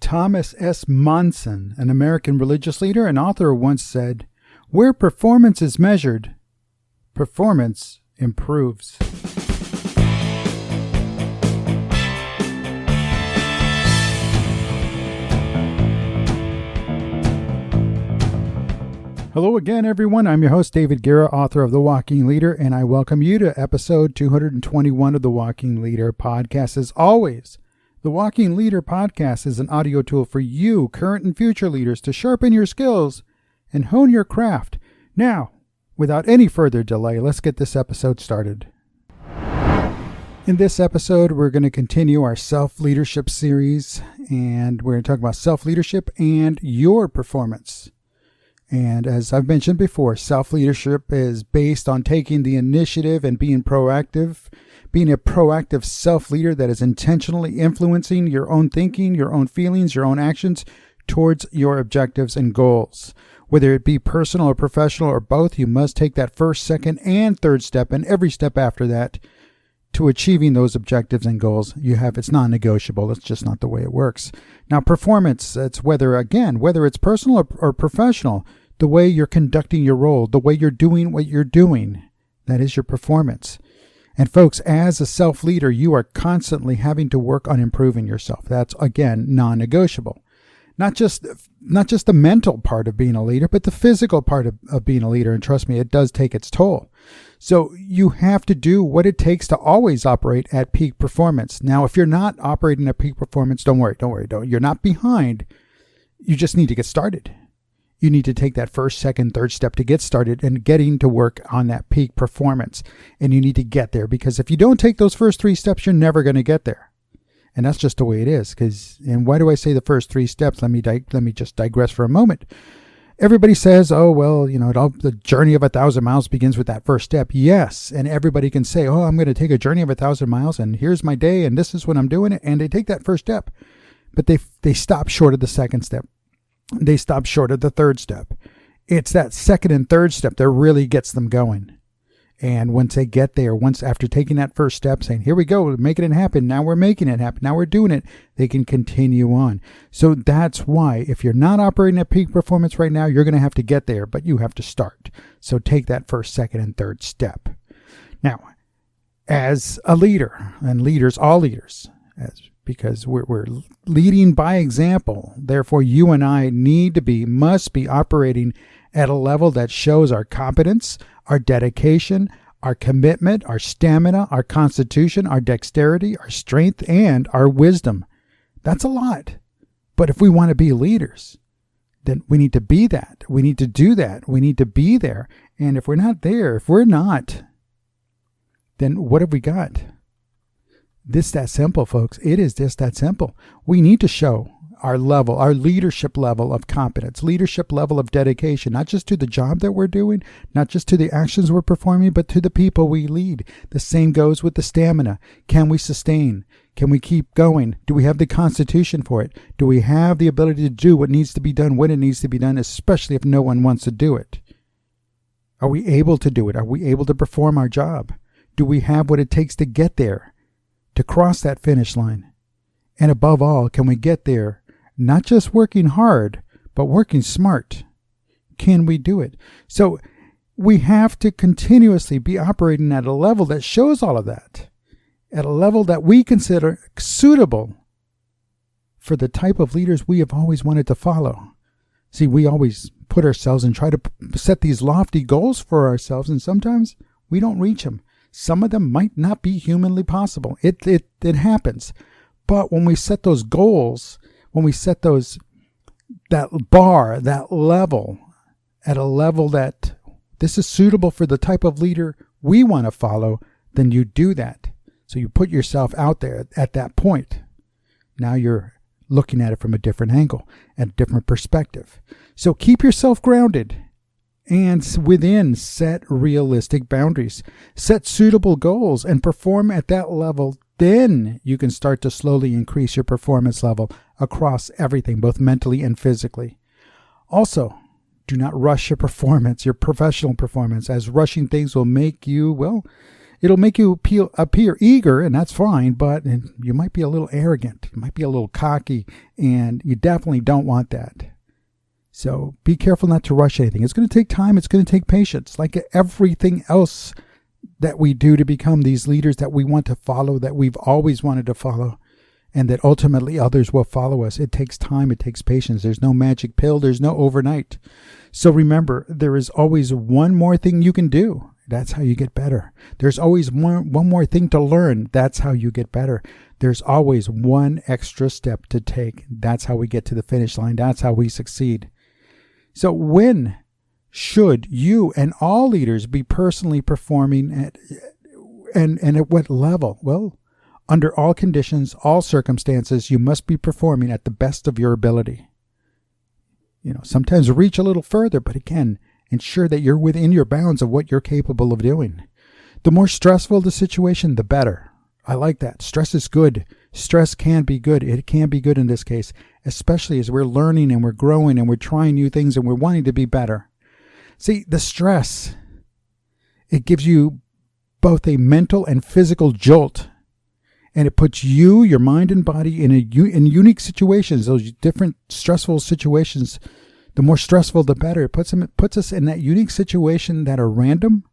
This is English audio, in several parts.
Thomas S. Monson, an American religious leader and author, once said, "Where performance is measured, performance improves." Hello again, everyone. I'm your host, David Guerra, author of The Walking Leader, and I welcome you to episode 221 of The Walking Leader podcast. As always, The Walking Leader podcast is an audio tool for you, current and future leaders, to sharpen your skills and hone your craft. Now, without any further delay, let's get this episode started. In this episode, we're going to continue our self-leadership series, and we're going to talk about self-leadership and your performance. And as I've mentioned before, self-leadership is based on taking the initiative and being proactive, being a proactive self-leader that is intentionally influencing your own thinking, your own feelings, your own actions towards your objectives and goals. Whether it be personal or professional or both, you must take that first, second, and third step, and every step after that to achieving those objectives and goals it's non-negotiable. It's just not the way it works. Now, performance, it's whether it's personal or professional, the way you're conducting your role, the way you're doing what you're doing, that is your performance. And folks, as a self-leader, you are constantly having to work on improving yourself. That's, again, non-negotiable. Not just the mental part of being a leader, but the physical part of being a leader. And trust me, it does take its toll. So you have to do what it takes to always operate at peak performance. Now, if you're not operating at peak performance, don't worry. You're not behind. You just need to get started. You need to take that first, second, third step to get started and getting to work on that peak performance. And you need to get there, because if you don't take those first three steps, you're never going to get there. And that's just the way it is. And why do I say the first three steps? Let me just digress for a moment. Everybody says, the journey of 1,000 miles begins with that first step. Yes, and everybody can say, I'm going to take a journey of 1,000 miles, and here's my day, and this is when I'm doing it. And they take that first step, but they stop short of the second step. They stop short of the third step. It's that second and third step that really gets them going. And once they get there, after taking that first step, saying, here we go, we're making it happen. Now we're making it happen. Now we're doing it. They can continue on. So that's why if you're not operating at peak performance right now, you're going to have to get there, but you have to start. So take that first, second, and third step. Now, as a leader, and all leaders, because we're leading by example, therefore you and I must be operating at a level that shows our competence, our dedication, our commitment, our stamina, our constitution, our dexterity, our strength, and our wisdom. That's a lot. But if we want to be leaders, then we need to be that. We need to do that. We need to be there. And if we're not there, then what have we got? This that simple, folks. It is just that simple. We need to show our leadership level of competence, leadership level of dedication, not just to the job that we're doing, not just to the actions we're performing, but to the people we lead. The same goes with the stamina. Can we sustain? Can we keep going? Do we have the constitution for it? Do we have the ability to do what needs to be done when it needs to be done, especially if no one wants to do it? Are we able to do it? Are we able to perform our job? Do we have what it takes to get there, to cross that finish line? And above all, can we get there not just working hard, but working smart? Can we do it? So we have to continuously be operating at a level that shows all of that, at a level that we consider suitable for the type of leaders we have always wanted to follow. See, we always put ourselves and try to set these lofty goals for ourselves, and sometimes we don't reach them. Some of them might not be humanly possible. It happens. But when we set those goals, when we set that bar, that level, at a level that this is suitable for the type of leader we want to follow, then you do that. So you put yourself out there at that point. Now you're looking at it from a different angle, at a different perspective. So keep yourself grounded and within set realistic boundaries. Set suitable goals and perform at that level. Then you can start to slowly increase your performance level across everything, both mentally and physically. Also, do not rush your performance, your professional performance, as rushing things will make you, It'll make you appear eager, and that's fine, but you might be a little arrogant. You might be a little cocky, and you definitely don't want that. So be careful not to rush anything. It's going to take time. It's going to take patience. Like everything else that we do to become these leaders that we want to follow, that we've always wanted to follow, and that ultimately others will follow us. It takes time. It takes patience. There's no magic pill. There's no overnight. So remember, there is always one more thing you can do. That's how you get better. There's always one more thing to learn. That's how you get better. There's always one extra step to take. That's how we get to the finish line. That's how we succeed. So when should you and all leaders be personally performing and at what level? Well, under all conditions, all circumstances, you must be performing at the best of your ability. Sometimes reach a little further, but again, ensure that you're within your bounds of what you're capable of doing. The more stressful the situation, the better. I like that. Stress is good. Stress can be good. It can be good in this case, especially as we're learning and we're growing and we're trying new things and we're wanting to be better. See, the stress, it gives you both a mental and physical jolt. And it puts you, your mind and body in unique situations, those different stressful situations. The more stressful, the better. It puts us in that unique situation that are random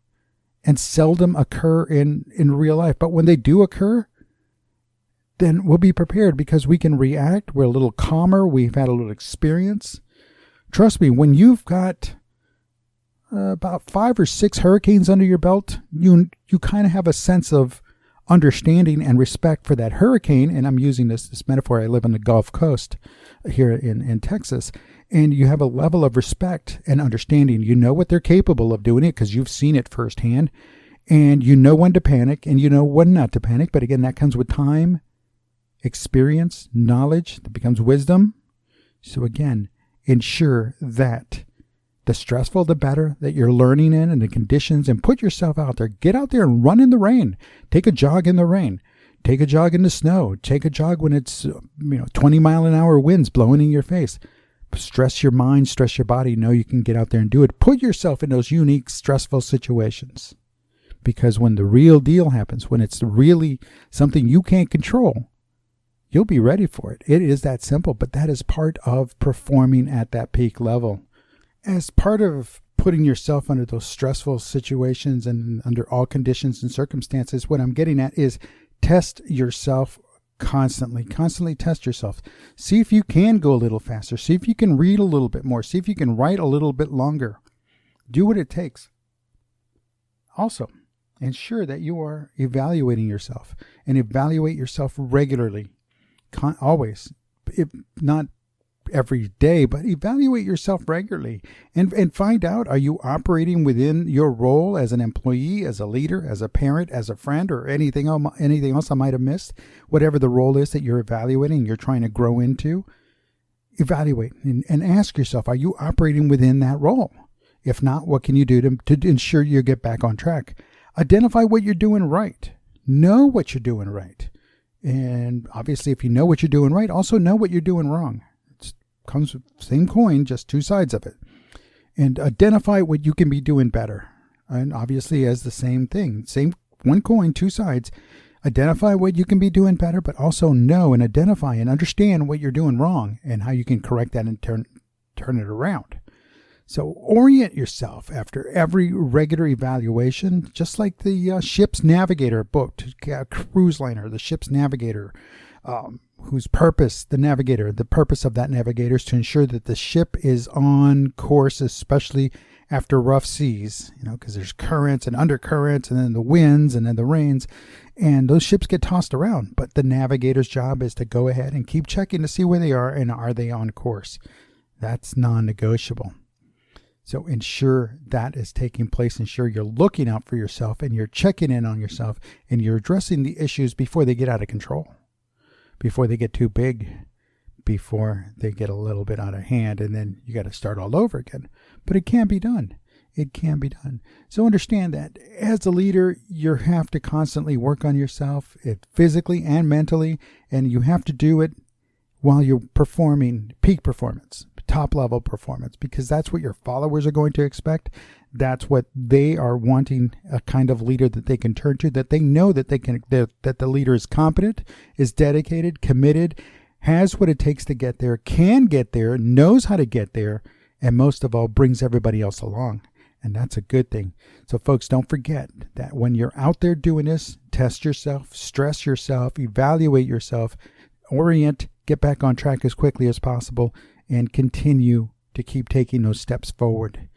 and seldom occur in real life. But when they do occur, then we'll be prepared because we can react. We're a little calmer. We've had a little experience. Trust me, when you've got about 5 or 6 hurricanes under your belt, you kind of have a sense of understanding and respect for that hurricane. And I'm using this metaphor. I live on the Gulf Coast here in Texas. And you have a level of respect and understanding. You know what they're capable of doing it because you've seen it firsthand. And you know when to panic and you know when not to panic. But again, that comes with time, experience, knowledge. That becomes wisdom. So again, ensure that the stressful, the better, that you're learning in and the conditions, and put yourself out there. Get out there and run in the rain. Take a jog in the rain. Take a jog in the snow. Take a jog when it's 20-mile-an-hour winds blowing in your face. Stress your mind, stress your body. Know you can get out there and do it. Put yourself in those unique, stressful situations. Because when the real deal happens, when it's really something you can't control, you'll be ready for it. It is that simple, but that is part of performing at that peak level. As part of putting yourself under those stressful situations and under all conditions and circumstances, what I'm getting at is test yourself constantly test yourself. See if you can go a little faster. See if you can read a little bit more. See if you can write a little bit longer. Do what it takes. Also, ensure that you are evaluating yourself and evaluate yourself regularly. Always. If not every day, but evaluate yourself regularly and find out, are you operating within your role as an employee, as a leader, as a parent, as a friend, or anything else I might have missed? Whatever the role is that you're evaluating, you're trying to grow into, evaluate and ask yourself, are you operating within that role? If not, what can you do to ensure you get back on track? Identify what you're doing right. Know what you're doing right. And obviously, if you know what you're doing right, also know what you're doing wrong. Comes with the same coin, just two sides of it. And identify what you can be doing better. And obviously as the same thing, same one coin, two sides. Identify what you can be doing better, but also know and identify and understand what you're doing wrong and how you can correct that and turn it around. So orient yourself after every regular evaluation, just like the ship's navigator boat, cruise liner, the ship's navigator, whose purpose, the purpose of that navigator is to ensure that the ship is on course, especially after rough seas, because there's currents and undercurrents and then the winds and then the rains, and those ships get tossed around. But the navigator's job is to go ahead and keep checking to see where they are and are they on course. That's non-negotiable. So ensure that is taking place. Ensure you're looking out for yourself and you're checking in on yourself and you're addressing the issues before they get out of control, before they get too big, before they get a little bit out of hand, and then you got to start all over again. But it can be done. It can be done. So understand that as a leader, you have to constantly work on yourself, physically and mentally, and you have to do it while you're performing peak performance. top level performance, because that's what your followers are going to expect. That's what they are wanting, a kind of leader that they can turn to, that they know that that the leader is competent, is dedicated, committed, has what it takes to get there, can get there, knows how to get there, and most of all, brings everybody else along. And that's a good thing. So folks, don't forget that when you're out there doing this, test yourself, stress yourself, evaluate yourself, orient, get back on track as quickly as possible, and continue to keep taking those steps forward.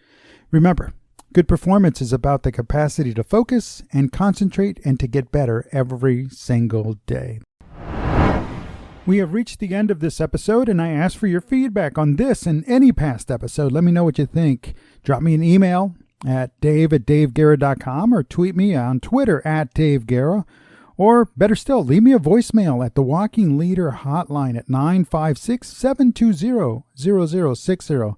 Remember, good performance is about the capacity to focus and concentrate and to get better every single day. We have reached the end of this episode, and I ask for your feedback on this and any past episode. Let me know what you think. Drop me an email at dave@daveguerra.com or tweet me on Twitter at daveguerra. Or better still, leave me a voicemail at the Walking Leader hotline at 956-720-0060.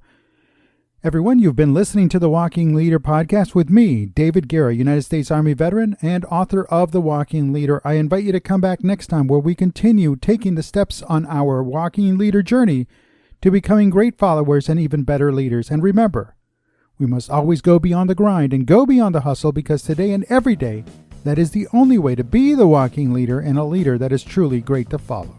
Everyone, you've been listening to the Walking Leader podcast with me, David Guerra, United States Army veteran and author of The Walking Leader. I invite you to come back next time where we continue taking the steps on our Walking Leader journey to becoming great followers and even better leaders. And remember, we must always go beyond the grind and go beyond the hustle, because today and every day, that is the only way to be the Walking Leader and a leader that is truly great to follow.